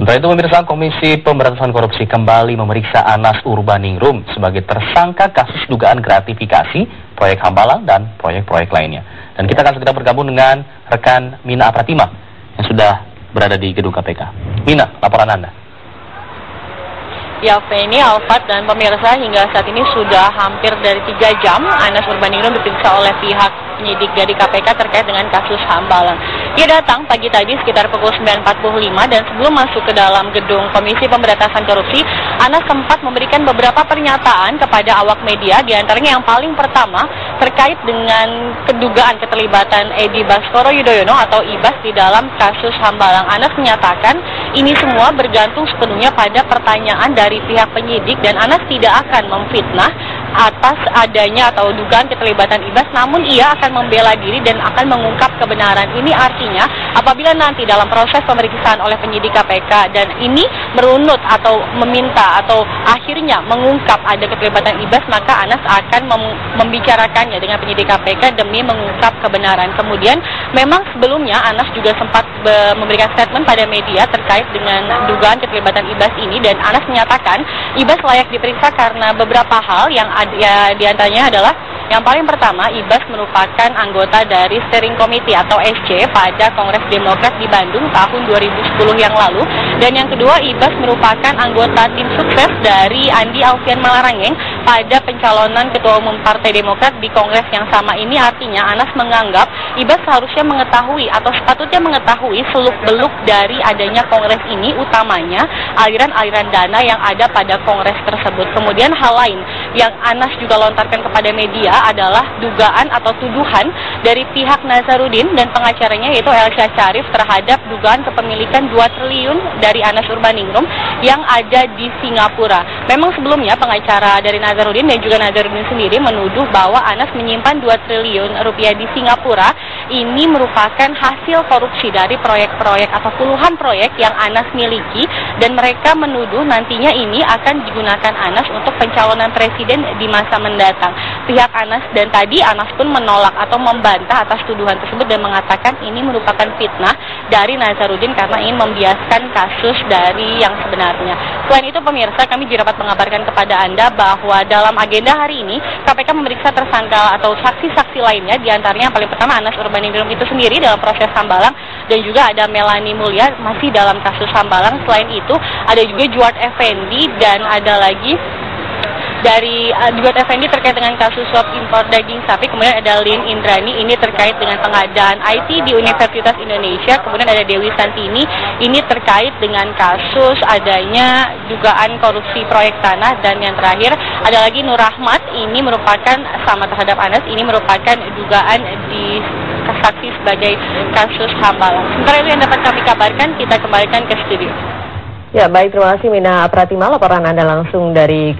Sementara itu, pemirsa, Komisi Pemberantasan Korupsi kembali memeriksa Anas Urbaningrum sebagai tersangka kasus dugaan gratifikasi, proyek Hambalang, dan proyek-proyek lainnya. Dan kita akan segera bergabung dengan rekan Mina Apratima yang sudah berada di gedung KPK. Mina, laporan Anda. Ya, Feni, Alfat, dan pemirsa, hingga saat ini sudah hampir dari 3 jam Anas Urbaningrum diperiksa oleh pihak penyidik dari KPK terkait dengan kasus Hambalang. Ia datang pagi tadi sekitar pukul 9.45 dan sebelum masuk ke dalam gedung Komisi Pemberantasan Korupsi, Anas sempat memberikan beberapa pernyataan kepada awak media, diantaranya yang paling pertama terkait dengan kedugaan keterlibatan Edi Baskoro Yudhoyono atau Ibas di dalam kasus Hambalang. Anas menyatakan ini semua bergantung sepenuhnya pada pertanyaan dari pihak penyidik dan Anas tidak akan memfitnah atas adanya atau dugaan keterlibatan Ibas, namun ia akan membela diri dan akan mengungkap kebenaran. Ini artinya apabila nanti dalam proses pemeriksaan oleh penyidik KPK dan ini merunut atau meminta atau akhirnya mengungkap ada keterlibatan Ibas, maka Anas akan membicarakannya dengan penyidik KPK demi mengungkap kebenaran. Kemudian memang sebelumnya Anas juga sempat memberikan statement pada media terkait dengan dugaan keterlibatan Ibas ini, dan Anas menyatakan Ibas layak diperiksa karena beberapa hal yang diantaranya adalah yang paling pertama, Ibas merupakan anggota dari Steering Committee atau SC pada Kongres Demokrat di Bandung tahun 2010 yang lalu. Dan yang kedua, Ibas merupakan anggota tim sukses dari Andi Alfian Malarangeng pada pencalonan Ketua Umum Partai Demokrat di Kongres yang sama ini. Artinya Anas menganggap Ibas seharusnya mengetahui atau sepatutnya mengetahui seluk-beluk dari adanya Kongres ini, utamanya aliran-aliran dana yang ada pada Kongres tersebut. Kemudian hal lain yang Anas juga lontarkan kepada media adalah dugaan atau tuduhan dari pihak Nazarudin dan pengacaranya yaitu Elsa Syarif terhadap dugaan kepemilikan 2 triliun dari Anas Urbaningrum yang ada di Singapura. Memang sebelumnya pengacara dari Nazarudin dan juga Nazarudin sendiri menuduh bahwa Anas menyimpan 2 triliun rupiah di Singapura. Ini merupakan hasil korupsi dari proyek-proyek atau puluhan proyek yang Anas miliki, dan mereka menuduh nantinya ini akan digunakan Anas untuk pencalonan presiden di masa mendatang. Pihak Anas dan tadi Anas pun menolak atau membantah atas tuduhan tersebut dan mengatakan ini merupakan fitnah dari Nazarudin karena ingin membiaskan kasus dari yang sebenarnya. Selain itu, pemirsa, kami juga dapat mengabarkan kepada Anda bahwa dalam agenda hari ini KPK memeriksa tersangka atau saksi-saksi lainnya, diantaranya yang paling pertama Anas Urbaningrum itu sendiri dalam proses Hambalang, dan juga ada Melanie Mulya masih dalam kasus Hambalang. Selain itu ada juga Juard Effendi dan ada lagi dari Juard Effendi terkait dengan kasus suap impor daging sapi. Kemudian ada Lin Indrani, ini terkait dengan pengadaan IT di Universitas Indonesia. Kemudian ada Dewi Santini, ini terkait dengan kasus adanya dugaan korupsi proyek tanah. Dan yang terakhir ada lagi Nur Rahmat, ini merupakan sama terhadap Anas, ini merupakan dugaan di saksi sebagai kasus Hambalang. Sementara itu yang dapat kami kabarkan, kita kembalikan ke studio. Ya, baik, terima kasih Mina Apratima, laporan Anda langsung dari